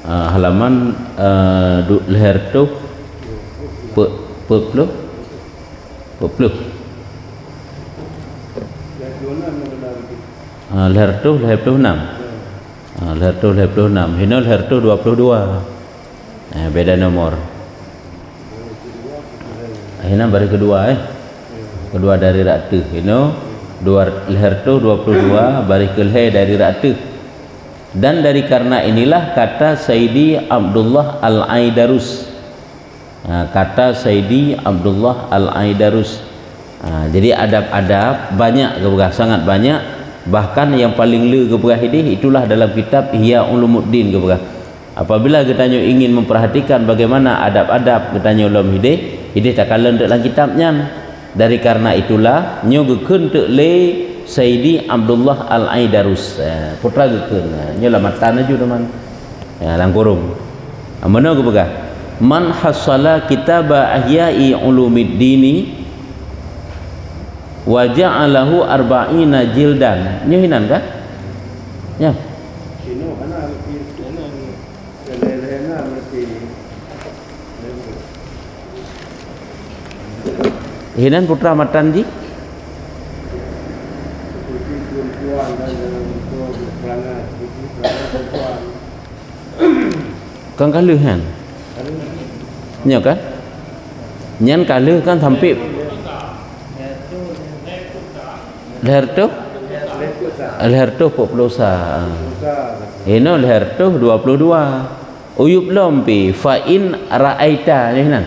halaman leher tu pepluh leher tu 6 leher tu 6 hino leher tu 22 beda nomor hino baris kedua dari ratu hino leher tu 22 baris leher dari ratu. Dan dari karena inilah kata Sayyidi Abdullah Al-Aidarus, kata Sayyidi Abdullah Al-Aidarus. Jadi adab-adab banyak keberah, sangat banyak. Bahkan yang paling le keberah ini itulah dalam kitab Ihya Ulumuddin keberah. Apabila kita ingin memperhatikan bagaimana adab-adab kita ulum hidih tak kalah dalam kitabnya. Dari karena itulah nyo gekeun teu le Sayyidi Abdullah Al-Aidarus putra gekeun nya lamatan aju teman langkurung mana ke begah man hasala kitaba ahya'i ulumiddini wa ja'alahu arba'ina jildan nya hinan kah nya hinan putra matanji kan kaluh kan nyo kan nyan kaluh kan sampai leher tu 40 ino leher tu 22 uyub lompi fa in ra'aita ni nan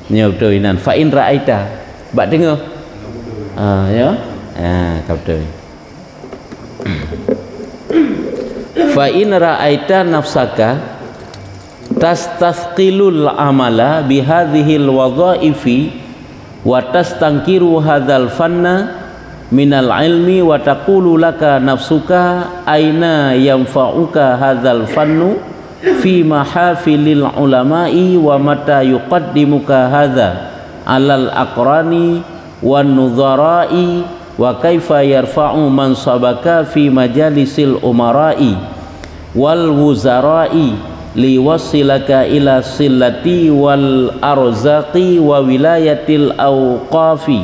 nyo betul nan fa in ra'aita bak dengar ya kau betul fa in ra'aita nafsaka tastasqilul amala bihadhil wadhaifi wa tastankiru hadzal fanna minal ilmi wa taqulu laka nafsuka aina yanfa'uka hadzal fannu fi mahafilil ulama'i wa mata yuqaddimuka hadza alal aqrani wan nudhara'i wa kaifa yarfa'u mansabaka fi majalisil umara'i wal wuzara'i liwasilaka ila sillati wal arzaqi wa wilayatil awqafi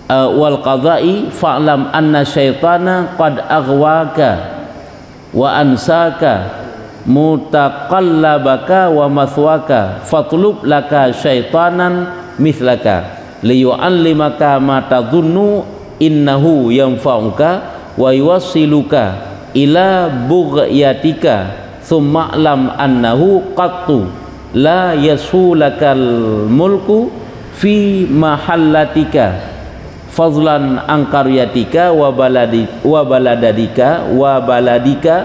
wal qada'i fa'lam anna syaitana qad aghwaka wa ansaka mutaqallabaka wa mathwaka fatlub laka syaitanan mithlaka liyu'allimaka ma tadhunnu innahu yanfa'uka wa yuwassiluka ila bughyatika thumma lam annahu qattu la yasulakal mulku fi mahallatika fadlan an qaryatika wa baladika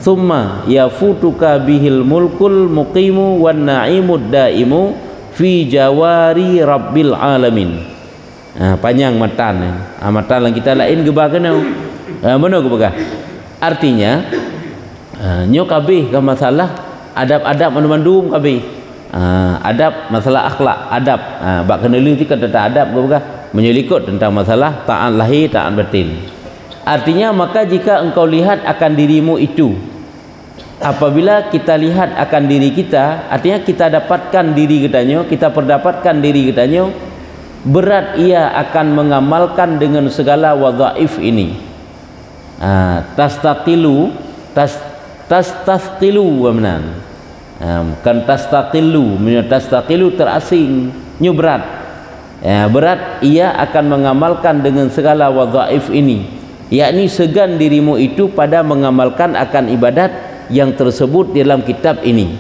thumma yafutuka bihil mulkul muqimu wan naimud daimu fi jawari rabbil alamin. Panjang matan matan yang kita lain gebah kena mana gebah artinya nyo kabeh ke masalah adab-adab mandum kabeh adab masalah akhlak adab bak kena leuti kata adab gebah menyelikut tentang masalah taat lahir taat batin. Artinya maka jika engkau lihat akan dirimu itu, apabila kita lihat akan diri kita, artinya kita dapatkan diri kitanya, kita perdapatkan diri kitanya, berat ia akan mengamalkan dengan segala wadhaif ini. Tastaqilu wamnan. Kan tastaqilu terasing, nyu berat. Berat ia akan mengamalkan dengan segala wadhaif ini, yakni segan dirimu itu pada mengamalkan akan ibadat yang tersebut dalam kitab ini.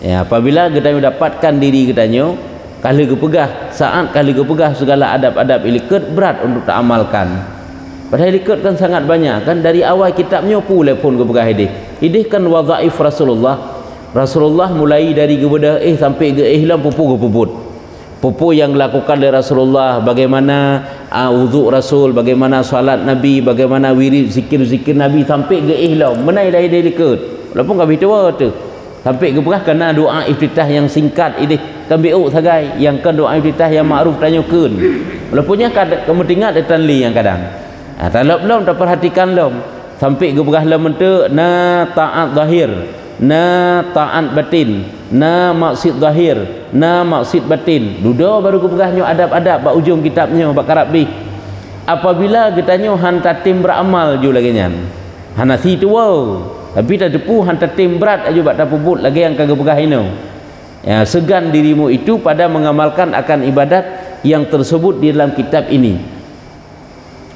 Apabila kita mendapatkan diri kitanya kali kepegah saat kali kepegah segala adab-adab ilikut berat untuk tak amalkan. Padahal ilikut kan sangat banyak kan dari awal kitabnya pula pun kepegah idih kan wadhaif Rasulullah mulai dari kepada sampai ke ihlam pupu yang dilakukan oleh Rasulullah, bagaimana wuduk Rasul, bagaimana salat Nabi, bagaimana wirid zikir-zikir Nabi sampai ke ihlam menai dari dekat walaupun kami tua tu sampai ke berah kena doa iftitah yang singkat ini kami sagai yang kan doa iftitah yang ma'ruf tanyakan walaupun kamu tinggal datang li yang kadang tak belum tak perhatikan lom sampai ke berah lam tu na taat zahir na taat batin, na maksud zahir, na maksud batin. Duda baru kepegahnya adab-adab bak ujung kitabnya bak karabi. Apabila getanyo han tatim beramal ju lagi nyan. Hanasi tu wow. Tapi tak depu han tatim berat aju bak tapubut lagi yang kagak pegah ino. Ya, segan dirimu itu pada mengamalkan akan ibadat yang tersebut di dalam kitab ini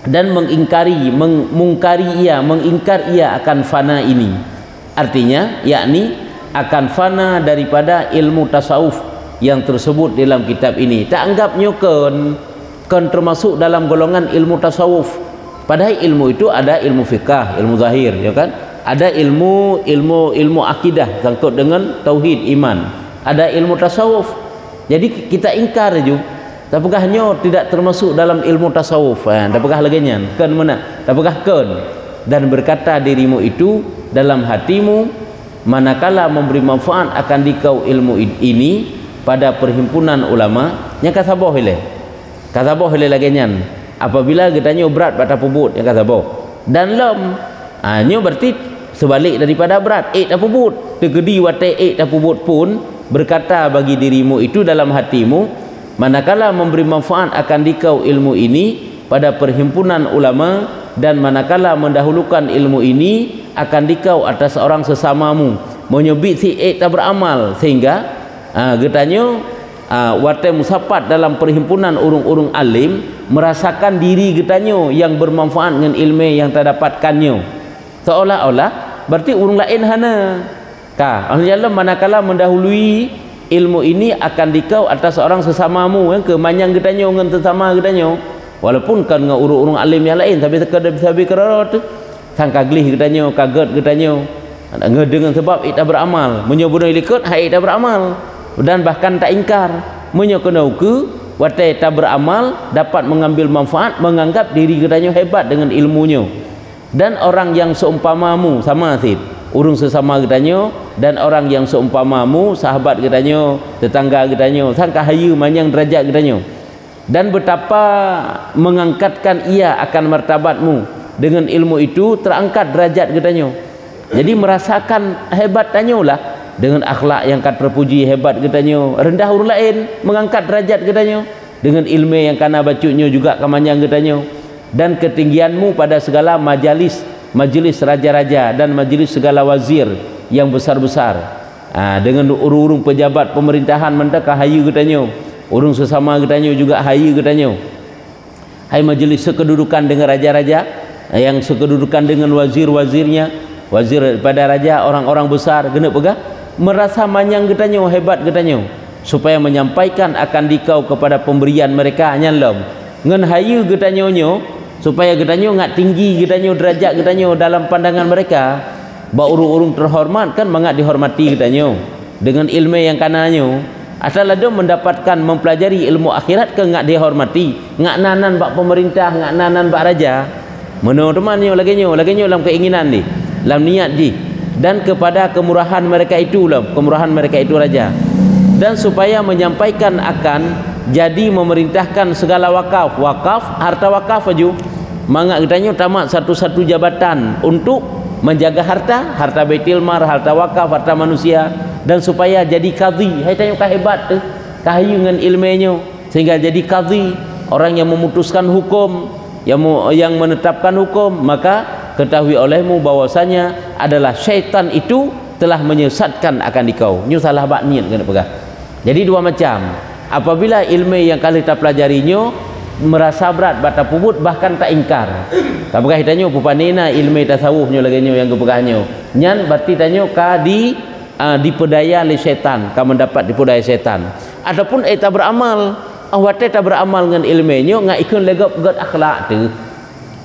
dan mengingkari mengingkar ia akan fana ini. Artinya yakni akan fana daripada ilmu tasawuf yang tersebut di dalam kitab ini. Tak anggapnya kan termasuk dalam golongan ilmu tasawuf, padahal ilmu itu ada ilmu fiqah, ilmu zahir, ya kan, ada ilmu akidah sangkut dengan tauhid iman, ada ilmu tasawuf. Jadi kita ingkar juga, tapugahnya tidak termasuk dalam ilmu tasawuf. Tapugah lagi nyan kan mana, tapugah kan, dan berkata dirimu itu dalam hatimu, manakala memberi manfaat akan dikau ilmu ini pada perhimpunan ulama yang kasaboh lagi nyan. Apabila getanya berat pada pubut yang kasaboh dan lom, nyo berarti sebalik daripada berat tapubut tegedi wate tapubut pun berkata bagi dirimu itu dalam hatimu, manakala memberi manfaat akan dikau ilmu ini pada perhimpunan ulama, dan manakala mendahulukan ilmu ini akan dikau atas orang sesamamu, menyebut si tak beramal, sehingga getanyo wate musapat dalam perhimpunan urung-urung alim merasakan diri getanyo yang bermanfaat dengan ilmu yang terdapatkannya, seolah-olah berarti urung lain hana. Allah manakala mendahului ilmu ini akan dikau atas orang sesamamu yang kemanyang getanyo dengan sesama getanyo, walaupun kan dengan urung-urung alim yang lain tapi sekadar bisa berkerot sangka glih getanyo, kaget getanyo dengan sebab tak beramal, menyebut likut hai tak beramal, dan bahkan tak ingkar menyokenau ke watai tak beramal dapat mengambil manfaat, menganggap diri getanyo hebat dengan ilmunya. Dan orang yang seumpamamu sama sih urung sesama getanyo, dan orang yang seumpamamu sahabat getanyo, tetangga getanyo, sangka hayu manyang derajat getanyo, dan betapa mengangkatkan ia akan martabatmu dengan ilmu itu, terangkat derajat getanyo. Jadi merasakan hebat tanyo lah dengan akhlak yang kat terpuji, hebat getanyo, rendah urang lain mengangkat derajat getanyo dengan ilmu yang kana bacunyo juga kamanyang getanyo, dan ketinggianmu pada segala majelis raja-raja dan majelis segala wazir yang besar-besar, dengan urung-urung pejabat pemerintahan mendaka hayu getanyo, urung sesama getanyo juga hayu getanyo. Hai majelis sekedudukan dengan raja-raja, yang sekedudukan dengan wazir-wazirnya, wazir pada raja, orang-orang besar genep pegah merasa manyang getanyo, hebat getanyo, supaya menyampaikan akan dikau kepada pemberian mereka nyalom ngen hayu getanyo nyo, supaya getanyo ngat tinggi getanyo, derajat getanyo dalam pandangan mereka. Ba urung-urung terhormat kan mangat dihormati getanyo dengan ilmu yang kananyo, asal ada mendapatkan mempelajari ilmu akhirat ke ngat dihormati, ngat nanan bak pemerintah, ngat nanan bak raja, meno temanyo laginyo dalam keinginan ni, dalam niat di, dan kepada kemurahan mereka itu lah, kemurahan mereka itu raja, dan supaya menyampaikan akan jadi memerintahkan segala wakaf harta wakaf aju mangat getanyo tamat satu-satu jabatan untuk menjaga harta baitul mal, harta wakaf, harta manusia, dan supaya jadi qadhi. Hai tanyo hebat tu kahayu dengan ilmunya sehingga jadi qadhi, orang yang memutuskan hukum, yang menetapkan hukum. Maka ketahui olehmu bahwasanya adalah syaitan itu telah menyesatkan akan dikau. Nyu salah bak niat kena pegah. Jadi dua macam. Apabila ilmu yang kali kita pelajarinya merasa berat bata pubut, bahkan tak ingkar. Tak pegah tanyo pupanena ilmu tasawufnya laginyo yang kepegahnyo. Nyan berarti tanyo ka dipedaya oleh syaitan, ka mendapat dipedaya syaitan. Adapun tak beramal, awate tak beramal dengan ilmunya ngak ikun legap god akhlak tu.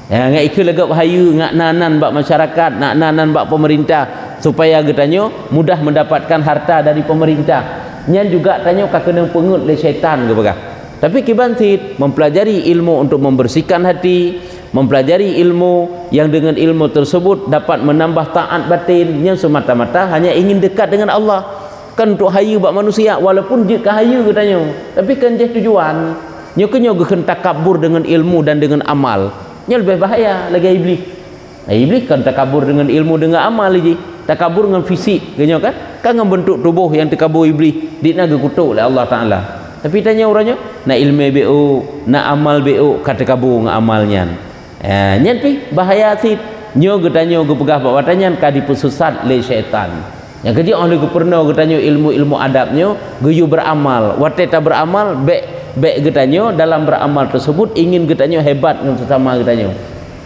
Ya, ngak ikun legap hayu, ngak nanan bak masyarakat, ngak nanan bak pemerintah supaya getanyo mudah mendapatkan harta dari pemerintah. Nyan juga tanyo ka kena pengut oleh syaitan ke pegah. Tapi kibansit mempelajari ilmu untuk membersihkan hati, mempelajari ilmu yang dengan ilmu tersebut dapat menambah taat batin, yang semata-mata hanya ingin dekat dengan Allah, kan untuk hayu bak manusia, walaupun je kahayu katanya, tapi kan je tujuan nyokenyo geken takabur dengan ilmu dan dengan amal, nya lebih bahaya lagi iblis. Iblis kan takabur dengan ilmu dengan amal lagi, takabur dengan fisik kenyo kan dengan bentuk tubuh yang takabur iblis dikna kutuk oleh Allah Taala. Tapi tanya orangnya nak ilmu BO, nak amal BO kata kabur dengan amalnya. Nyen pi bahaya sit nyo getanyo gepegah bawa tanyan ka dipesusat le syaitan. Yang kerja oleh gubernur getanyo ilmu adabnyo geyu beramal. Wate ta beramal bek getanyo dalam beramal tersebut ingin getanyo hebat dengan sesama getanyo.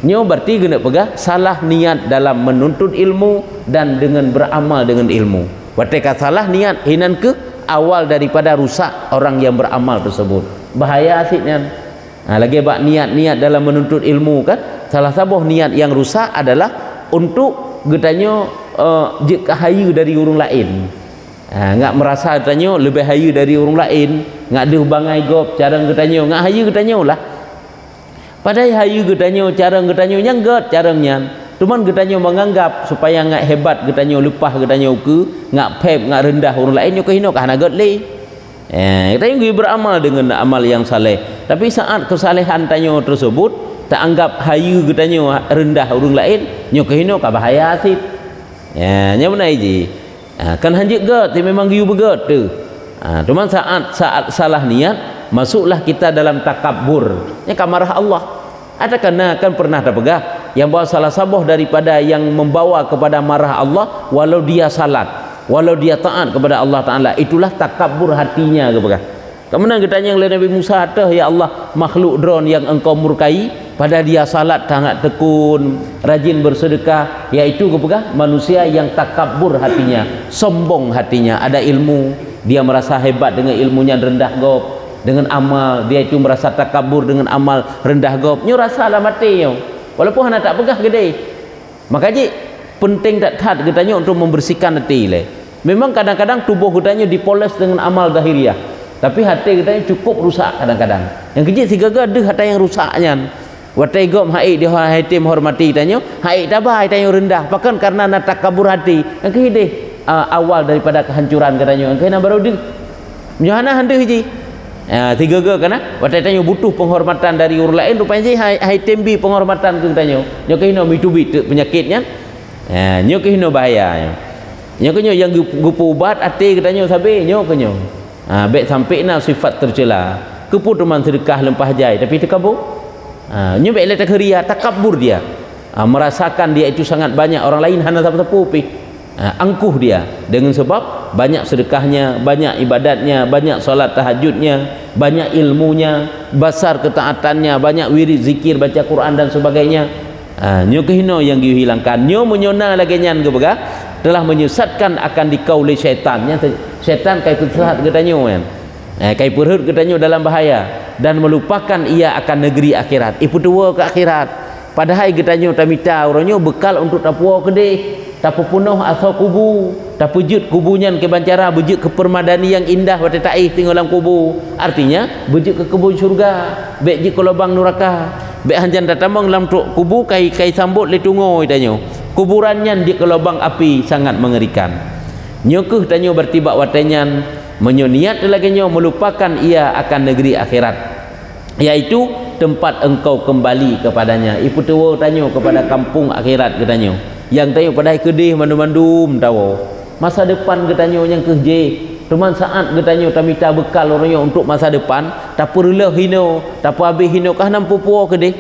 Nyo berarti kena pegah salah niat dalam menuntut ilmu dan dengan beramal dengan ilmu. Wate ka salah niat hinan ke awal daripada rusak orang yang beramal tersebut. Bahaya asiknya. Lagi bak niat dalam menuntut ilmu kan salah satu niat yang rusak adalah untuk getanyo hayu dari orang lain. Ngak merasa getanyo lebih hayu dari orang lain, ngak ada bangai gop cara getanyo, ngak hayu getanyo lah. Padahal hayu getanyo cara getanyo yang get caranya. Cuman getanyo menganggap supaya ngak hebat getanyo lepah getanyo ke ngak pep ngak rendah orang lain nyo kehino kah nak get le. Getanyo beramal dengan amal yang saleh. Tapi saat kesalehan tanyo tersebut tak anggap hayu getanyo rendah orang lain nyo kehino ka bahaya asit. Nya benar ji. Kan hanjik get memang giu beget tu. Cuman saat salah niat masuklah kita dalam takabur. Nya kamarah Allah. Ada kena kan pernah terpegah yang bawa salah sabuh daripada yang membawa kepada marah Allah walau dia salat, walau dia taat kepada Allah Taala, itulah takabur hatinya kepegah. Kemudian ditanya oleh Nabi Musa, ya Allah, makhluk drone yang engkau murkai pada dia salat sangat tekun, rajin bersedekah, yaitu kepegah manusia yang takabur hatinya, sombong hatinya, ada ilmu, dia merasa hebat dengan ilmunya rendah gop. Dengan amal dia itu merasa takabur dengan amal rendah gop nyo rasalah mati nyo walaupun hana tak pegah gede. Makanya penting tak tat getanya untuk membersihkan hati le. Memang kadang-kadang tubuh getanya dipoles dengan amal zahiriah, tapi hati getanya cukup rusak kadang-kadang. Yang kecil sigaga ada hati yang rusaknya. Watai gop haid dia hati menghormati tanyo, haid tabah tanyo rendah bahkan karena nak takabur hati. Yang kehide awal daripada kehancuran getanya. Yang kena baru di Johana hande hiji. Tiga ke kana watai tanyo butuh penghormatan dari orang lain rupanya hai tembi penghormatan ke tanyo nyo kehino mitubi penyakitnya nyo kehino bahaya nyo kenyo yang gupu ubat ate ke tanyo sabe nyo kenyo baik sampai na sifat tercela kepu teman sedekah lempah jai tapi takabur nyo baik letak ria takabur dia merasakan dia itu sangat banyak orang lain hana siapa-siapa pi angkuh dia dengan sebab banyak sedekahnya, banyak ibadatnya, banyak solat tahajudnya, banyak ilmunya, besar ketaatannya, banyak wirid zikir, baca Quran dan sebagainya. Nyo kehino yang dihilangkan, nyo menyona lagi nyan ke bega telah menyesatkan akan dikau oleh syaitan. Syaitan kai pesat getanyo kan. Kai perhut getanyo dalam bahaya dan melupakan ia akan negeri akhirat. Ipu tua ke akhirat. Padahal getanyo tamita orangnya bekal untuk tapua kedeh. Tapu punuh asal kubu, tapu jut kubunya ke bancara, bujut ke permadani yang indah wate taif tinggal dalam kubu. Artinya bujut ke kebun syurga, bek je ke lubang neraka, bek hanjan datamang dalam kubu kai sambut le tungo itanyo. Kuburannya di ke lubang api sangat mengerikan. Nyokuh tanyo bertibak watenyan menyoniat lagi nyo melupakan ia akan negeri akhirat, yaitu tempat engkau kembali kepadanya. Ipu tua tanyo kepada kampung akhirat katanya. Yang tanya pada kedih mandum-mandum tahu masa depan getanyo yang keje teman saat getanyo tamita bekal orangnya untuk masa depan tak perlu hino tak habis hino kah nampu puo kedih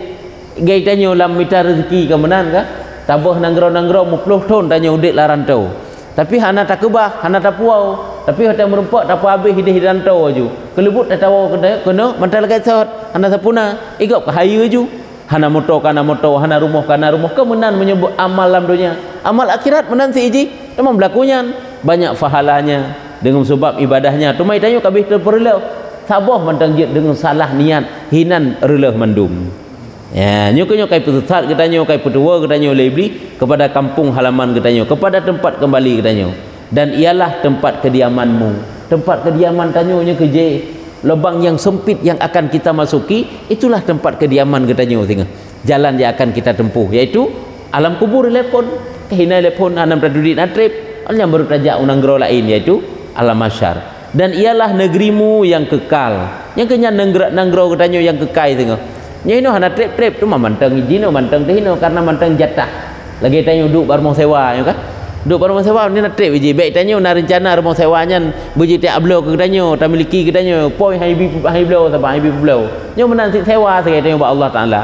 gai tanyo lam mita rezeki kemenan kah tabah nanggro-nanggro 10 tahun tanyo udik larantau tapi hana tak kebah hana tak puau tapi hotel merempak tak habis hidih rantau aju kelebut tak tahu kena mantal gai sot hana sapuna igop kahayu aju hana moto kana moto, hana rumah kana rumah, kemenan menyebut amal dalam dunia. Amal akhirat menan si iji, memang berlakunya banyak pahalanya dengan sebab ibadahnya. Tumai tanyo kabeh terperlu. Sabah mentang dengan salah niat hinan releh mandum. Ya, nyo kai pesat getanyo, kai petua getanyo lebli kepada kampung halaman getanyo, kepada tempat kembali getanyo. Dan ialah tempat kediamanmu. Tempat kediaman tanyo nya keje. Lubang yang sempit yang akan kita masuki itulah tempat kediaman getanyo tengah jalan yang akan kita tempuh yaitu alam kubur telepon kehina telepon anam radudit natrip yang baru tajak unanggro lain yaitu alam mahsyar dan ialah negerimu yang kekal yang kenya nanggro getanyo yang kekal tengah nyino hana trip tu mantang jino mantang tehino karena mantang jatah lagi tanyo duk barmo sewa ya kan duk pada rumah sewa ni nak trip je baik tanya nak rencana rumah sewanya berje tak ablo ke tanya tak miliki ke tanya poi hai blow sampai hai blow nyo menang sik sewa sekali tanya ba Allah Taala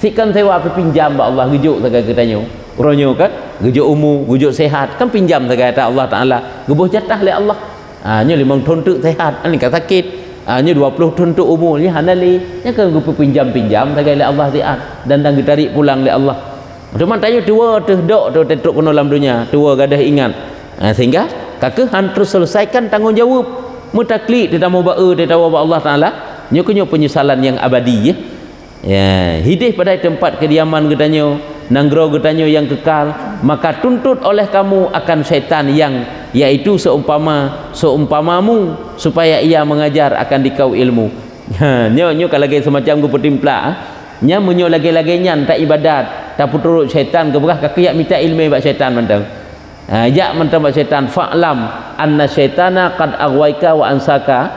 sikan sewa pe pinjam ba Allah gejuk sekali ke tanya uronyo kan gejuk umur gejuk sehat kan pinjam sekali kata Allah Taala gebuh jatah le Allah nyo 5 tahun tu sehat ni kat sakit nyo 20 tahun tu umur ni hanali nya kan gebuh pinjam sekali le Allah siat dan ditarik pulang le Allah. Cuma tanya tua tu dok tu tetruk kena dalam dunia tua gadah ingat sehingga kakak han terus selesaikan tanggungjawab mutakli dia mau bae dia tahu Allah Taala nyo kenyo penyesalan yang abadi ya hidih pada tempat kediaman getanyo nanggro getanyo yang kekal maka tuntut oleh kamu akan syaitan yang yaitu seumpamamu supaya ia mengajar akan dikau ilmu nyo kalau lagi semacam ku petimpla nya menyo lagi-lagi nyan tak ibadat tak turut syaitan ke berah kakiak minta ilmu bak syaitan mentang jak mentang bak syaitan fa'lam anna syaitana qad aghwaika wa ansaka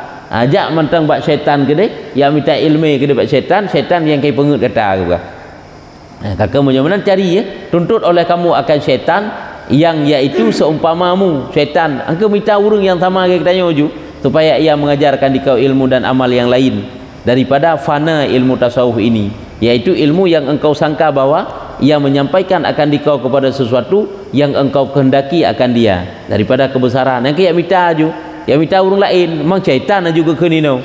jak mentang bak syaitan ke deh yang minta ilmu ke bak syaitan yang kai pengut kata ke berah kakak menyo menan cari ya tuntut oleh kamu akan syaitan yang iaitu seumpamamu syaitan angka minta urang yang sama ke tanya uju supaya ia mengajarkan dikau ilmu dan amal yang lain daripada fana ilmu tasawuf ini yaitu ilmu yang engkau sangka bahwa ia menyampaikan akan dikau kepada sesuatu yang engkau kehendaki akan dia daripada kebesaran yang kayak minta aju yang minta orang lain memang syaitan juga ke nino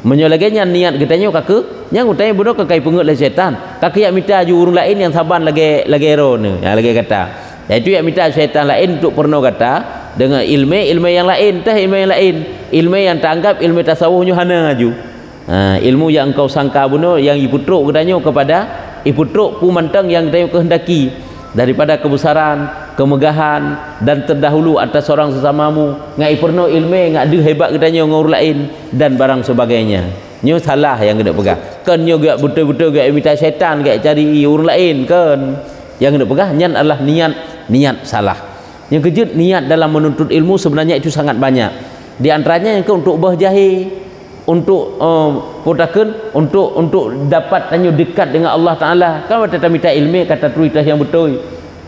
menyolaganya niat katanya kakak yang utanya bodoh ke kai pengut le syaitan kakak yang minta aju orang lain yang saban lagi ero ni yang lagi kata yaitu yang minta syaitan lain untuk pernah kata dengan ilmu yang lain ilmu yang teranggap ilmu tasawufnya hana aju ilmu yang engkau sangka bunuh yang iputruk katanya kepada iputruk pumantang yang dia kehendaki daripada kebesaran kemegahan dan terdahulu atas orang sesamamu ngai perno ilmu ngai ada hebat katanya dengan orang lain dan barang sebagainya nyo salah yang kena pegang kan nyo gak betul-betul gak minta syaitan gak cari orang lain kan yang kena pegang nyan adalah niat salah yang kejut niat dalam menuntut ilmu sebenarnya itu sangat banyak di antaranya yang untuk berjahil untuk untuk dapat tanya dekat dengan Allah Taala kan kita minta ilmu kata tuitas yang betul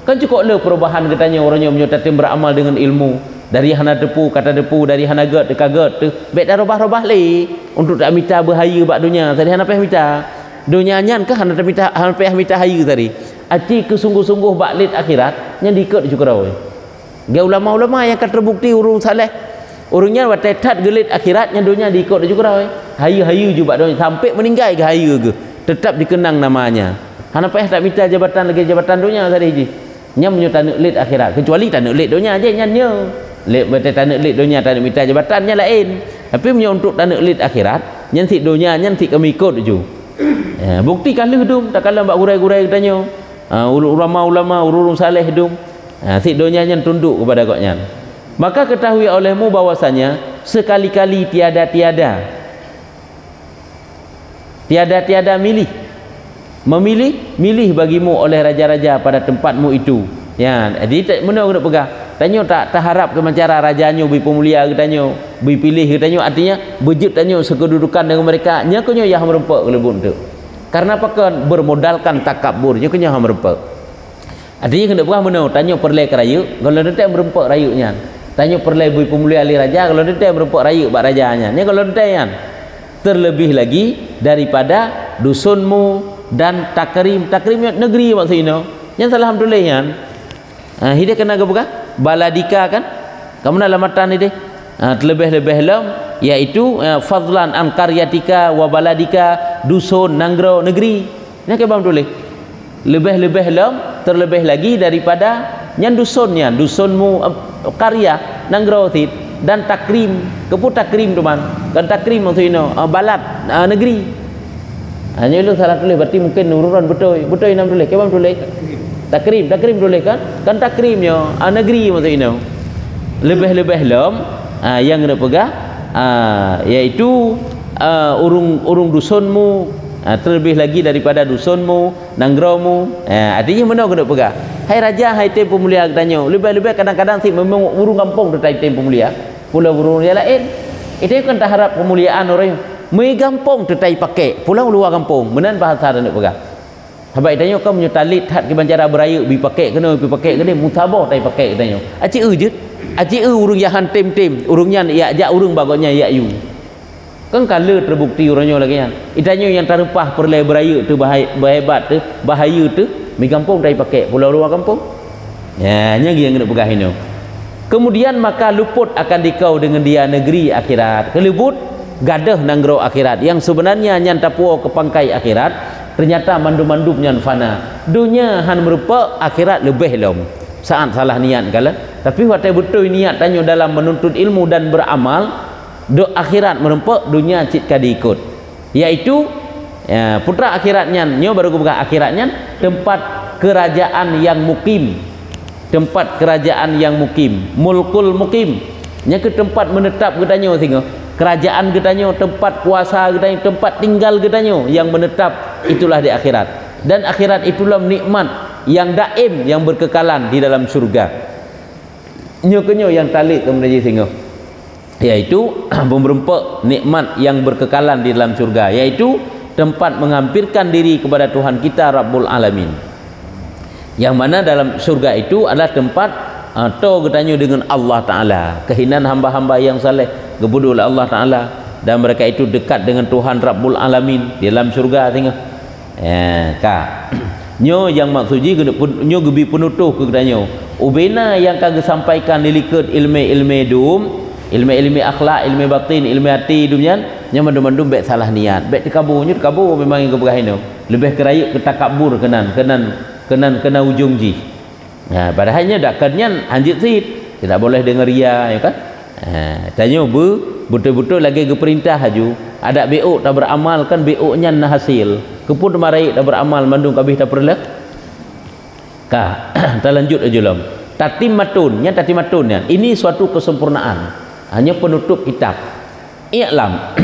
kan cukup le perubahan katanya orangnya menyatakan beramal dengan ilmu dari hana depu kata depu dari hana get dekaget baik dah robah-robah le untuk tak minta bahaya bak dunia tadi hana payah minta dunia nyan ke hana payah minta haya tadi aci kesungguh-sungguh bak lit akhirat yang diikut juga rawi ga ulama-ulama yang kata terbukti urung saleh orangnya watetat gelit akhiratnya dunia diikut juga dah hayu-hayu juga dunia sampai meninggal ke hayu ke tetap dikenang namanya hana payah tak minta jabatan lagi jabatan dunia tadi ji nya menyo tanuk lit akhirat kecuali tanuk lit dunia aja nyannya lit bete tanuk lit dunia tanuk minta jabatannya lain tapi menyo untuk tanuk lit akhirat nyan si dunia nyan si kami ikut ju bukti kalau dum tak kalau mbak gurai-gurai katanya ulama-ulama urung saleh dum si dunia nyan tunduk kepada koknya maka ketahui olehmu bahwasanya sekali-kali tiada-tiada milih bagimu oleh raja-raja pada tempatmu itu ya jadi mana kena pegang tanya tak harap ke cara rajanya beri pemulia katanya beri pilih katanya artinya bejut tanya sekedudukan dengan mereka nya kenyo yang merempak kelebun tu karena pakan bermodalkan takabur nya kenyo merempak artinya kena pegang mana tanya perlai ke raya kalau nanti merempak rayunya tanya perlai bui pemulia ali raja kalau nanti merempak rayu bak rajanya ni kalau nanti kan terlebih lagi daripada dusunmu dan takrimnya negeri maksudnya yang salah alhamdulillah kan hidup kena ke buka baladika kan kamu nak lamatan ni deh terlebih-lebih lam iaitu fadlan an qaryatika wa baladika dusun nanggro negeri ni ke bang tulis lebih-lebih lam terlebih lagi daripada yang dusunmu karya nanggro tit dan takrim kepu takrim teman kan takrim maksudnya balad negeri hanya lu salah tulis berarti mungkin ururan betul enam tulis ke bang tulis takrim tulis kan takrimnya negeri maksudnya lebih-lebih lam yang kena pegang yaitu urung dusunmu terlebih lagi daripada dusunmu nanggromu artinya mana kena pegang hai raja hai tem pemulia tanya lebih-lebih kadang-kadang si memang urung kampung detai tem pemulia pulau urung dia lain itu kan tak harap pemuliaan orang mai gampong detai pakai pulau luar kampung menan bahasa nak pegang Habai tanya kau punya talit hat ke bancara beraya bi pakai kena bi pakai kena mutabah tai pakai tanya. Aci je. Aci urung yahan tem-tem, urungnya ya ajak urung bagotnya ya yu. Kan kala terbukti orangnya lagi kan. Itanya yang terupah perlai beraya tu bahaya tu mi kampung tai pakai pulau luar kampung. Ya, nya yang kena pegah ini. Kemudian maka luput akan dikau dengan dia negeri akhirat. Keluput gadah nanggro akhirat yang sebenarnya nyan tapuo ke pangkai akhirat. Ternyata mandum-mandum yang fana. Dunia han merupa akhirat lebih lom. Saat salah niat kala. Tapi watai betul niat tanya dalam menuntut ilmu dan beramal, do akhirat merupa dunia cit kadi ikut. Yaitu ya, putra akhiratnya nyo baru buka akhiratnya tempat kerajaan yang mukim. Tempat kerajaan yang mukim, mulkul mukim. Nya ke tempat menetap katanya tengok. Kerajaan katanya, tempat kuasa katanya, tempat tinggal katanya yang menetap itulah di akhirat. Dan akhirat itulah nikmat yang daim, yang berkekalan di dalam surga. Nyo yang talik kemudian tengok. Yaitu memberempak nikmat yang berkekalan di dalam surga, yaitu tempat menghampirkan diri kepada Tuhan kita Rabbul Alamin. Yang mana dalam surga itu adalah tempat to katanya dengan Allah Ta'ala, kehinaan hamba-hamba yang saleh gebudu oleh Allah Ta'ala, dan mereka itu dekat dengan Tuhan Rabbul Alamin di dalam surga tengok. Nyo yang maksuji nyo gebi penutuh ke katanya ubena yang kagak sampaikan dilikat ilmu-ilmu dum, ilmu-ilmu akhlak, ilmu batin, ilmu hati dumian nya mandum-mandum baik salah niat, baik tekabur memang yang kebegah ini lebih kerayuk ketakabur kena ujung ji. Nah, padahalnya dak kenyan anjit sit tidak boleh dengar ria ya kan. Tanya betul-betul lagi ke perintah haju ada beok tak beramal kan beoknya na hasil kepun marai tak beramal mandung kabih tak perlah ka tak lanjut aja lam tatimatun ini suatu kesempurnaan, hanya penutup kitab. I'lam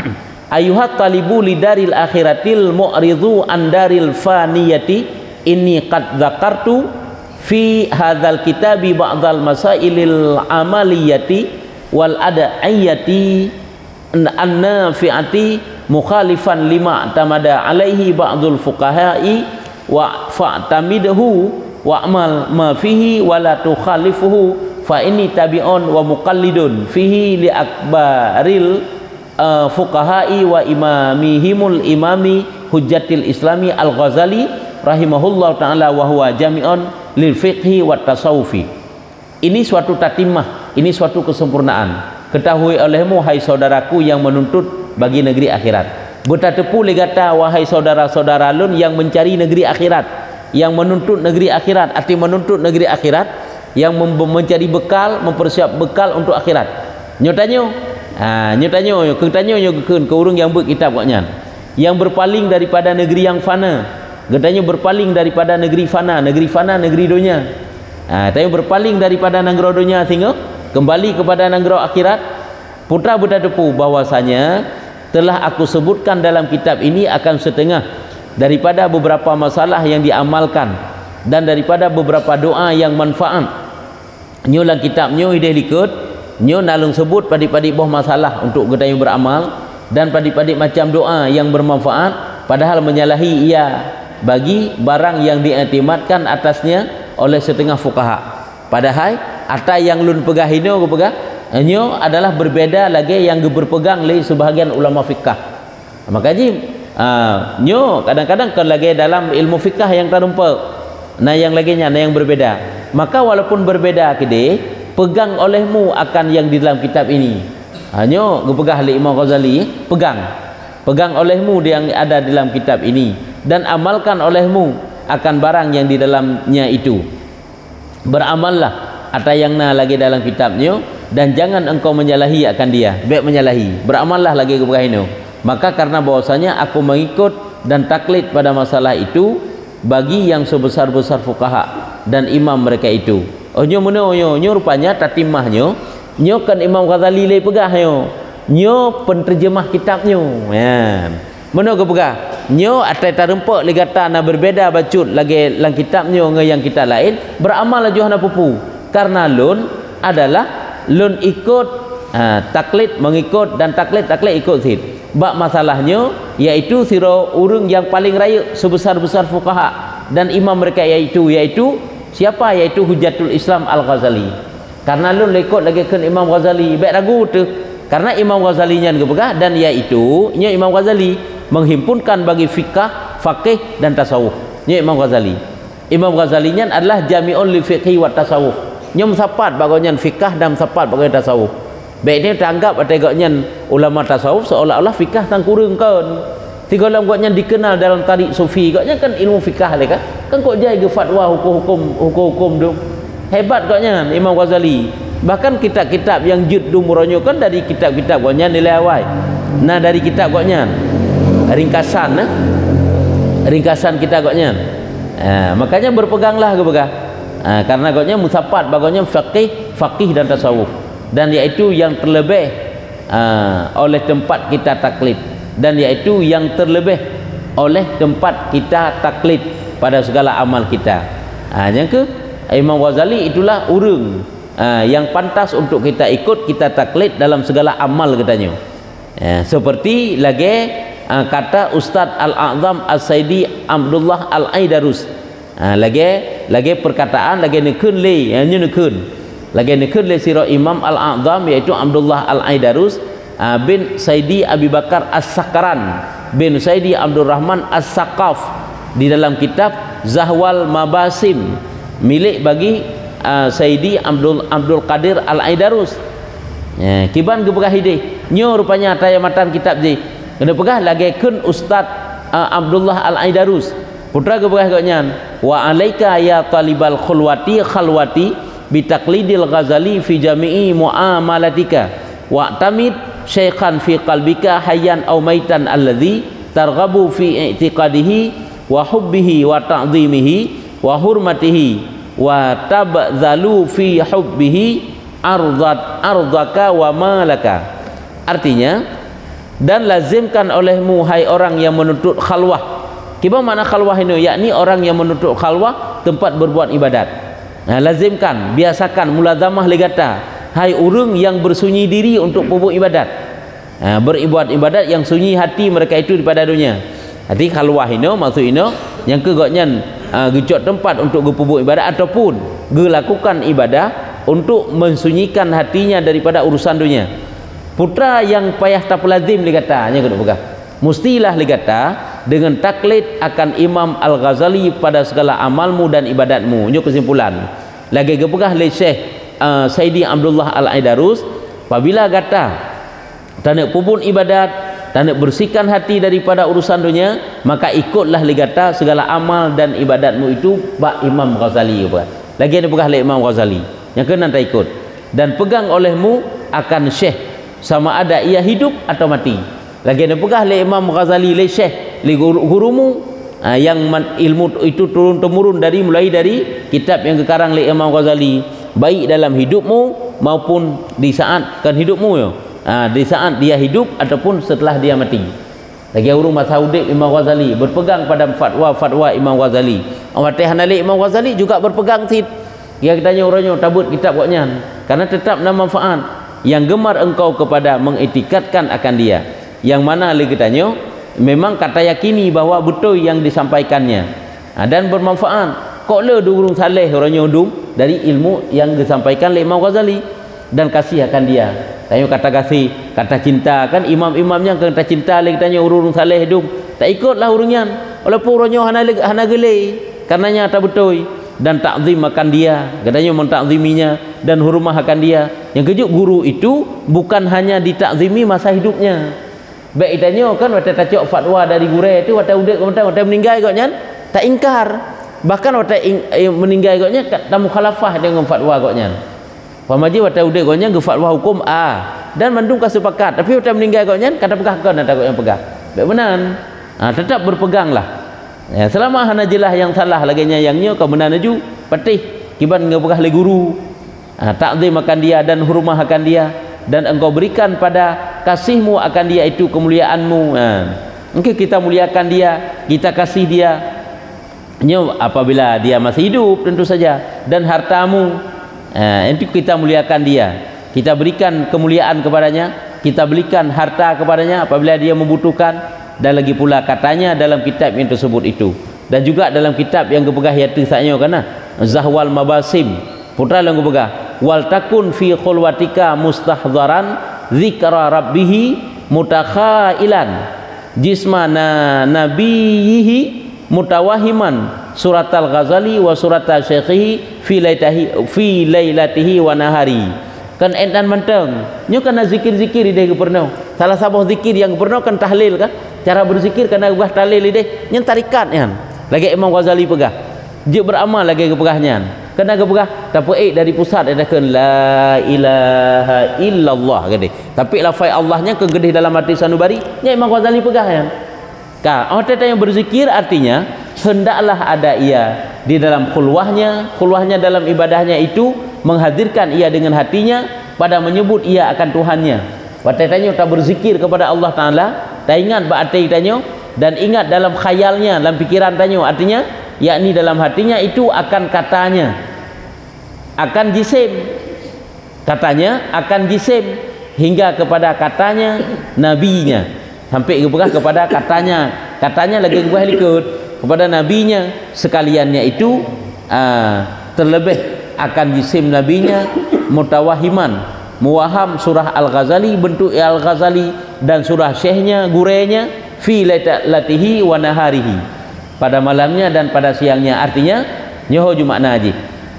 ayuhat talibu lidaril akhiratil mu'ridu andaril faniyati inni qad dzakartu fi hadzal kitabi ba'dal masailil amaliyati wal ada'iyati an-nafi'ati mukhalifan lima tamada alaihi ba'dul fuqaha'i wa fa'tamidhu wa amal ma fihi wa la tukhalifuhu fa inni tabi'un wa muqallidun fihi li akbaril fuqaha'i wa imamihimul imami hujjatil islami al-Ghazali rahimahullah ta'ala wa huwa jami'un lil fiqhi wa tasawufi. Ini suatu tatimah, ini suatu kesempurnaan. Ketahui olehmu hai saudaraku yang menuntut bagi negeri akhirat. Bertatepu legata wahai saudara-saudara lun yang mencari negeri akhirat, yang menuntut negeri akhirat, arti menuntut negeri akhirat, yang mencari bekal, mempersiap bekal untuk akhirat. Nyatanya, ketanya ke urung yang berkitab waknya, yang berpaling daripada negeri yang fana. Katanya berpaling daripada negeri fana, negeri dunia. Tanya berpaling daripada negeri dunia sehingga kembali kepada negeri akhirat. Putra bertatepu bahwasanya telah aku sebutkan dalam kitab ini akan setengah daripada beberapa masalah yang diamalkan dan daripada beberapa doa yang manfaat. Nyo dalam kitab nyo hidup likut, nyo nalung sebut padik-padik boh masalah untuk katanya beramal dan padik-padik macam doa yang bermanfaat, padahal menyalahi ia bagi barang yang diiktimadkan atasnya oleh setengah fuqaha. Padahal ada yang lun pegah ini aku pegah nyo adalah berbeda lagi yang berpegang oleh sebahagian ulama fikah. Makanya nyo kadang-kadang kan lagi dalam ilmu fikah yang terumpa nah yang laginya nah yang berbeda. Maka walaupun berbeda kede pegang olehmu akan yang di dalam kitab ini. Nyo gepegah oleh Imam Ghazali, pegang olehmu yang ada di dalam kitab ini dan amalkan olehmu akan barang yang di dalamnya itu. Beramallah ada yang lagi dalam kitabnya dan jangan engkau menyalahi akan dia, baik menyalahi. Beramallah lagi kepada ini. Maka karena bahwasanya aku mengikut dan taklid pada masalah itu bagi yang sebesar-besar fuqaha dan imam mereka itu. Nyo rupanya tatimahnya nyo kan Imam Ghazali le pegah nyo penterjemah kitabnya. Mana ke pegah? Nyo atai tarempak le kata na berbeda bacut lagi lang kitabnya dengan yang kita lain, beramal aja hana pupu. Karena lun adalah lun ikut taklid mengikut dan taklid ikut sid. Bab masalahnya yaitu siro urung yang paling raya sebesar-besar fuqaha dan imam mereka yaitu siapa? Yaitu Hujatul Islam Al-Ghazali. Karena lu lekot lagi ke Imam Ghazali baik ragu tu, karena Imam Ghazali nya gepegah, dan iaitu nya Imam Ghazali menghimpunkan bagi fikah, faqih dan tasawuf. Nya Imam Ghazali nya adalah jami'un li fiqhi wa tasawuf. Nya sapat bagonyan fikah dan sapat bagonyan tasawuf. Baik ni teranggap ategaknya ulama tasawuf seolah-olah fikah tang kurang kan. Tiga orang buatnya dikenal dalam tarik sufi katnya kan ilmu fikah le kan. Kan kok jai ke fatwa hukum tu. Hebat katnya Imam Ghazali. Bahkan kitab-kitab yang juddu muronyo kan dari kitab-kitab katnya nilai awal. Nah dari kitab katnya ringkasan kitab katnya. Makanya berpeganglah kepegah. Karena katnya musapat baganya faqih dan tasawuf. Dan yaitu yang terlebih oleh tempat kita taklid, dan yaitu yang terlebih oleh tempat kita taklid pada segala amal kita. Yang ke Imam Ghazali itulah urang yang pantas untuk kita ikut, kita taklid dalam segala amal katanya. Seperti lagi kata Ustaz Al-A'zam As-Saidi Abdullah Al-Aidarus. Lagi perkataan lagi nekun le lagi nekun le sira Imam Al-A'zam yaitu Abdullah Al-Aidarus bin Saidi Abi Bakar As-Sakaran bin Saidi Abdul Rahman As-Saqaf di dalam kitab Zahwal Mabasim milik bagi Saidi Abdul Qadir Al-Aidarus. Kiban kepegah hidih nyo rupanya tayamatan kitab je kena pegah lagi kun Ustaz Abdullah Al-Aidarus putra kepegah katnya wa alaika ya talibal khalwati bitaqlidil Ghazali fi jami'i muamalatika wa tamid syaikhan fi qalbika hayyan aw maitan alladhi targhabu fi i'tiqadihi wa hubbihi wa ta'zimihi wa hurmatihi wa tabzalu fi hubbihi ardaka wa malaka. Artinya, dan lazimkan olehmu hai orang yang menuntut khalwah. Kiba mana khalwah ini? Yakni orang yang menuntut khalwah tempat berbuat ibadat. Lazimkan, biasakan mulazamah legata hai urang yang bersunyi diri untuk berbuat ibadat. Beribadat ibadat yang sunyi hati mereka itu daripada dunia. Hati khalwah ini maksud ini yang kegaknya gejot tempat untuk berbuat ibadat ataupun lakukan ibadah untuk mensunyikan hatinya daripada urusan dunia. Putra yang payah tak lazim ligata nya kena pegah. Mustilah ligata dengan taklid akan Imam Al-Ghazali pada segala amalmu dan ibadatmu. Ini kesimpulan. Lagi kepegah le Syekh Saidi Abdullah Al-Aidarus, apabila kata tak nak pupun ibadat, tak nak bersihkan hati daripada urusan dunia, maka ikutlah ligata segala amal dan ibadatmu itu bak Imam Ghazali. Lagi ada pegah le Imam Ghazali yang kena tak ikut, dan pegang olehmu akan Syekh sama ada ia hidup atau mati. Lagi ada pegah le Imam Ghazali le Syekh le gurumu yang ilmu itu turun temurun mulai dari kitab yang kekarang le Imam Ghazali, baik dalam hidupmu maupun di saat kan hidupmu ya. Di saat dia hidup ataupun setelah dia mati. Lagi urung masa hidup Imam Ghazali berpegang pada fatwa Imam Ghazali. Awatih hanali Imam Ghazali juga berpegang sit. Dia tanya orangnya tabut kitab koknya karena tetap nama manfaat yang gemar engkau kepada mengetikatkan akan dia. Yang mana lagi tanya memang kata yakini bahawa betul yang disampaikannya dan bermanfaat. Kok le durung saleh orangnya udum dari ilmu yang disampaikan oleh Imam Ghazali dan kasih akan dia. Tanya kata kasih, kata cinta kan imam-imamnya kata cinta lagi tanya urung saleh dum. Tak ikutlah urungnya. Walaupun orangnya hana gele karenanya tak betul dan takzim akan dia. Katanya mentakziminya dan hormat akan dia. Yang kejut guru itu bukan hanya ditakzimi masa hidupnya. Baik tanya kan waktu tacok fatwa dari guru itu waktu meninggal katnya tak ingkar. Bahkan waktu meninggal katnya tak mukhalafah dengan fatwa katnya. Pamaji waktu udah katnya ke fatwa hukum dan mandung kesepakat. Tapi waktu meninggal katnya kata pegah kan ada yang pegah. Baik benar. Tetap berpeganglah. Ya, selama hana jelah yang salah laginya yangnya kau benar ju patih kiban ngapegah le guru. Takzim akan dia dan hormat akan dia dan engkau berikan pada kasihmu akan dia itu kemuliaanmu. Mungkin kita muliakan dia, kita kasih dia. Apabila dia masih hidup tentu saja, dan hartamu itu kita muliakan dia. Kita berikan kemuliaan kepadanya, kita berikan harta kepadanya apabila dia membutuhkan. Dan lagi pula katanya dalam kitab yang tersebut itu dan juga dalam kitab yang kepegah yaitu saknyo kana Zahwal Mabasim putra lang kepegah wal takun fi khulwatika mustahzaran zikra rabbih mutakhailan jismana nabiyihi mutawahiman surat al-Ghazali wa surat al-Syekhihi fi lailatihi wa nahari kan entan manteng nyo kana zikir-zikir ide pernah salah satu zikir yang pernah kan tahlil kan cara berzikir kana ubah tahlil ide nyen tarikat kan lagi Imam Ghazali pegah je beramal lagi kepegahnya kena kepegah tapi dari pusat ada kan la ilaha illallah gede tapi lafaz Allahnya kegedih dalam hati sanubari nya Imam Ghazali pegah kan ka orang yang berzikir artinya hendaklah ada ia di dalam khulwahnya dalam ibadahnya itu menghadirkan ia dengan hatinya pada menyebut ia akan Tuhannya. Waktu tanya tak berzikir kepada Allah Taala, tak ingat berarti tanya dan ingat dalam khayalnya, dalam pikiran tanya artinya yakni dalam hatinya itu akan katanya akan jisim katanya akan jisim hingga kepada katanya nabinya sampai kepada katanya lagi ikut kepada nabinya sekaliannya itu terlebih akan jisim nabinya mutawahiman muwaham surah Al-Ghazali bentuk Al-Ghazali dan surah syekhnya gurenya fi latihi wa naharihi pada malamnya dan pada siangnya artinya nyoho makna haji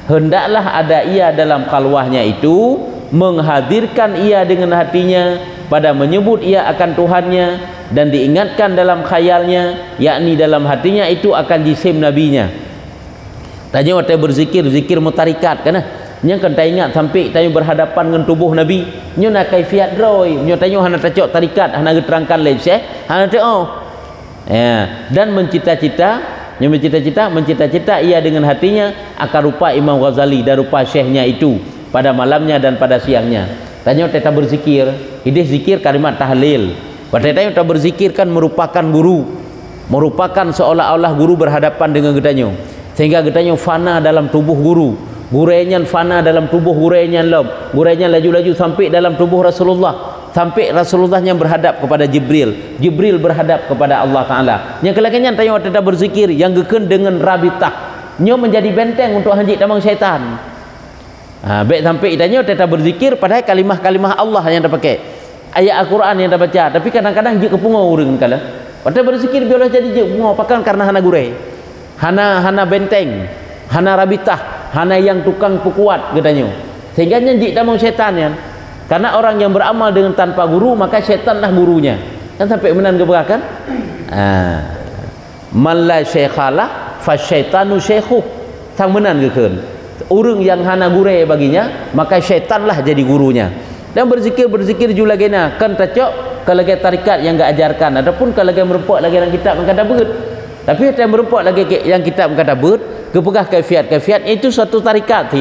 hendaklah ada ia dalam khalwahnya itu menghadirkan ia dengan hatinya pada menyebut ia akan Tuhannya dan diingatkan dalam khayalnya yakni dalam hatinya itu akan jisim nabinya. Tanya waktu berzikir zikir mutarikat kana nya kan tak ingat sampai tanya berhadapan dengan tubuh nabi nya nak kaifiat droi nya tanya hana tacok tarikat hana diterangkan lain syekh hana teo ya dan mencita-cita ia dengan hatinya akan rupa Imam Ghazali dan rupa syekhnya itu pada malamnya dan pada siangnya. Tanya waktu berzikir idih zikir kalimat tahlil waktu tanya tak berzikir kan merupakan guru merupakan seolah-olah guru berhadapan dengan gedanyo sehingga gedanyo fana dalam tubuh gurenya fana dalam tubuh gurenya laju-laju sampai dalam tubuh Rasulullah sampai Rasulullah yang berhadap kepada Jibril berhadap kepada Allah Ta'ala yang kelakannya tanya waktu tak berzikir yang geken dengan rabitah nyo menjadi benteng untuk hanjik tamang syaitan baik sampai tanya waktu tak berzikir padahal kalimah-kalimah Allah yang dah pakai ayat Al-Quran yang dah baca tapi kadang-kadang jik kepungau dengan kala waktu berzikir biarlah jadi jik kepungau pakan karena hana gurei hana benteng hana rabitah hana yang tukang pekuat katanya sehingga nyanjik tamang syaitan ya karena orang yang beramal dengan tanpa guru maka syaitanlah gurunya kan sampai menan keberatan man la syaikhalah fa syaitanu syaikhuh sang menan kekeun orang yang hana gure baginya maka syaitanlah jadi gurunya dan berzikir juga lagi kan tacok kalau lagi tarikat yang enggak ajarkan ataupun kalau lagi merempok lagi dalam kitab mengkata beut tapi yang merempok lagi yang kitab mengkata beut kepegah kaifiat itu suatu tarikat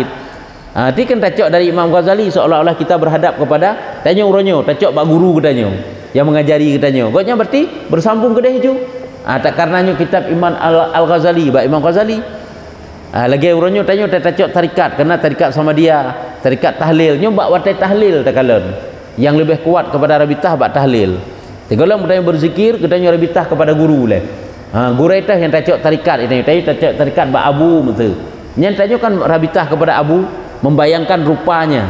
Ti kan tacok dari Imam Ghazali seolah-olah kita berhadap kepada tanya uronyo tacok bak guru katanya yang mengajari katanya koknya berarti bersambung ke dia itu tak karenanya kitab Imam Al-Ghazali bak Imam Ghazali lagi uronyo tanya tacok tarikat karena tarikat sama dia tarikat tahlil nyo bak watai tahlil takalon yang lebih kuat kepada rabitah bak tahlil tegalam mudahnya berzikir katanya rabitah kepada guru le guru itu yang tacok tarikat itu tacok tarikat bak abu betul yang tanya kan rabitah kepada abu membayangkan rupanya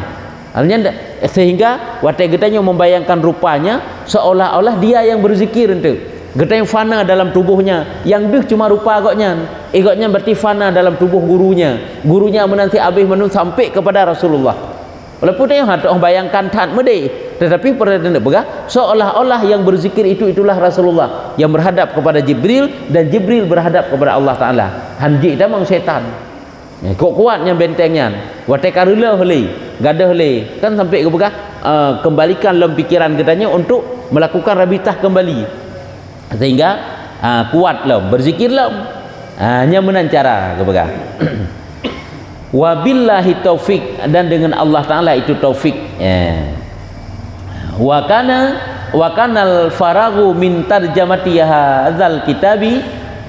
artinya sehingga watai getanya membayangkan rupanya seolah-olah dia yang berzikir itu getanya fana dalam tubuhnya yang deh cuma rupa agaknya berarti fana dalam tubuh gurunya menanti habis menun sampai kepada Rasulullah walaupun dia hendak bayangkan tan mede tetapi pada begah seolah-olah yang berzikir itulah Rasulullah yang berhadap kepada Jibril dan Jibril berhadap kepada Allah Ta'ala hanji damang setan kuatnya bentengnya watai karula heli gadah heli kan sampai ke begah kembalikan dalam pikiran katanya untuk melakukan rabitah kembali sehingga kuat lah berzikir lah hanya menancara ke begah wabillahi taufik dan dengan Allah Ta'ala itu taufik wa kanal faragu min tarjamati hadzal kitabi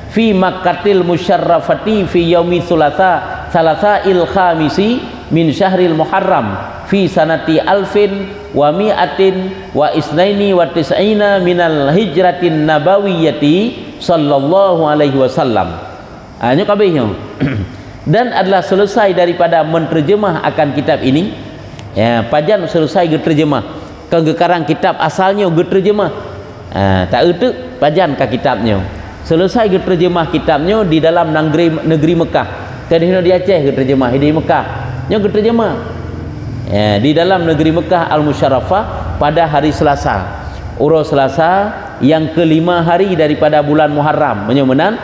fi makkatil musyarrafati fi yaumi salasail khamisi min syahril muharram fi sanati alfin wa mi'atin wa isnaini wa tis'ina minal hijratin nabawiyyati sallallahu alaihi wasallam Hanya kabehnya. Dan adalah selesai daripada menterjemah akan kitab ini. Ya, pajan selesai terjemah. Kegekarang kitab asalnya terjemah. Tak erti pajan ke kitabnya. Selesai terjemah kitabnya di dalam negeri Mekah. Kadang di Aceh terjemah, di Mekah. Nya terjemah. Ya, di dalam negeri Mekah Al-Musyarrafah pada hari Selasa. Urus Selasa yang kelima hari daripada bulan Muharram. Menyemenan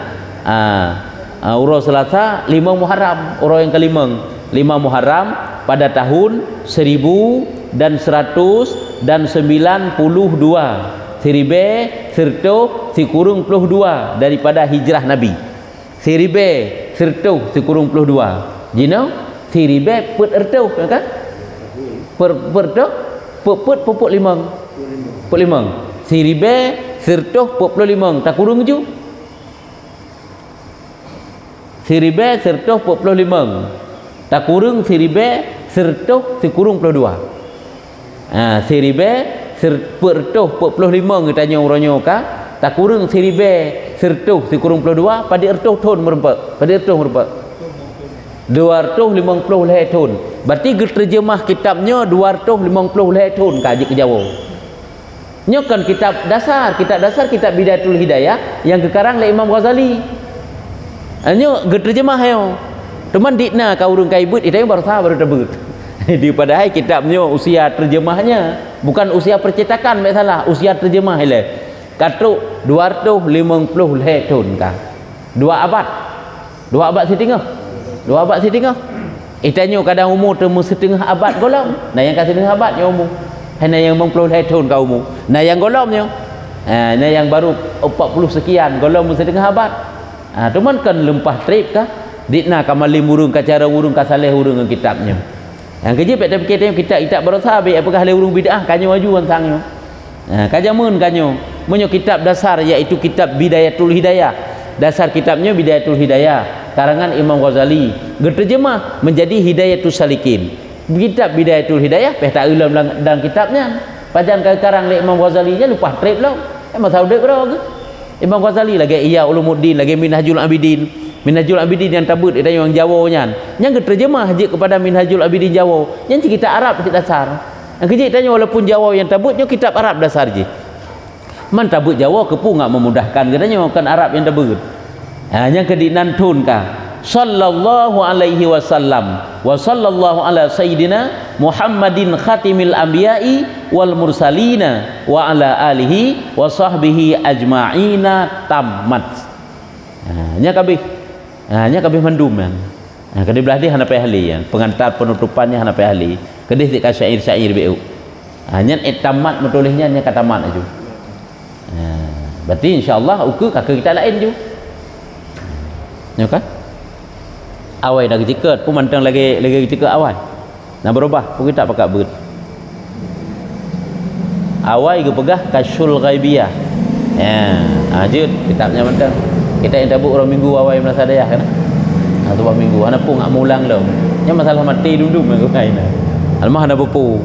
urus Selasa 5 Muharram, urus yang kelima 5 Muharram pada tahun 1192 Siribe serta sikurung puluh 2 daripada hijrah Nabi. Siribe serta sikurung puluh 2. Jino Siribe put erto kan? Perto pupuk 5. Put 5. Siribe serta 45 tak kurung ju. Siribe serta 45 tak kurung siribe serta sikurung puluh 2. Siribe serta 45 katanya orangnya ka tak kurung siribe serta sikurung puluh 2 pada erto ton merempak pada erto merempak 250 leh ton. Berarti terjemah kitabnya 250 leh ton kaji ke Jawa. Nya kan kitab dasar kitab Bidayatul Hidayah yang kekarang oleh Imam Ghazali. Nya terjemah yo. Teman dikna ka urang ka ibut itu baru tebut. Di padahal kitabnya usia terjemahnya bukan usia percetakan tak salah, usia terjemah ile. Katuk 250 leh ton ka. 2 abad. 2 abad setengah. 2 abad setengah. Itanya kadang umur temu setengah abad golong. Nah yang ka setengah abad nya umur. Hanya yang 50 leh ton ka umur. Nah yang golongnya nah yang baru 40 sekian golong setengah abad. Teman kan lempah trip kah? Dikna kamalim urung ka cara urung ka saleh urung dengan kitabnya. Yang kerja pada fikir kitab berusaha baik apakah le urung bid'ah kanyo maju sangnya. Kajamun kanyo. Menyo kitab dasar iaitu kitab Bidayatul Hidayah. Dasar kitabnya Bidayatul Hidayah karangan Imam Ghazali. Terjemah menjadi Hidayatul Salikin. Kitab Bidayatul Hidayah tak ulam dalam kitabnya. Pajan karang le Imam Ghazali nya lupa trip lo. Masa udah ke? Imam Ghazali lagi Ihya Ulumuddin, lagi Minhajul Abidin. Minhajul Abidin yang tabut itu yang Jawa nya. Yang terjemah je kepada Minhajul Abidin Jawa. Yang kita Arab kita dasar. Yang kerja tanya walaupun Jawa yang tabutnya kitab Arab dasar je. Man tabut Jawa kepu enggak memudahkan katanya bukan Arab yang tabut. Yang kedinan tun ka. Sallallahu alaihi wasallam wa sallallahu ala sayyidina Muhammadin khatimil anbiya'i wal mursalina wa ala alihi wa sahbihi ajma'ina tammat. Nya kabeh mendum kan. Kadih belah dia hana ahli kan. Pengantar penutupannya hana ahli. Kadih tik syair-syair beu. Nya tamat menulisnya nya kata tamat aju. Berarti insyaallah uku kakak kita lain ju. Nya kan? Awai dah keciket pun mantang lagi keciket awai. Nak berubah pun kita pakai ber. Awai ke pegah Kasyful Ghaibiyah. Ajud kitabnya mantang. Kita yang tabuk orang minggu awai Melasa Dayah kan. Atau minggu ana pun ngak mulang dah. Nya masalah mati dulu minggu kain. Almah ada buku.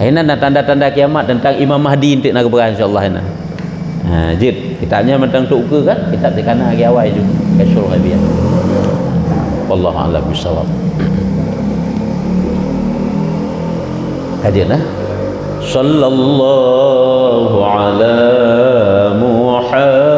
Aina ada tanda-tanda kiamat tentang Imam Mahdi intik nak berang insyaallah ina. Ajud kitabnya mantang tuk ke kan? Kitab di kana lagi awai ju Kasyful Ghaibiyah. Wallahu a'lam bishawab. Kajian sallallahu ala Muhammad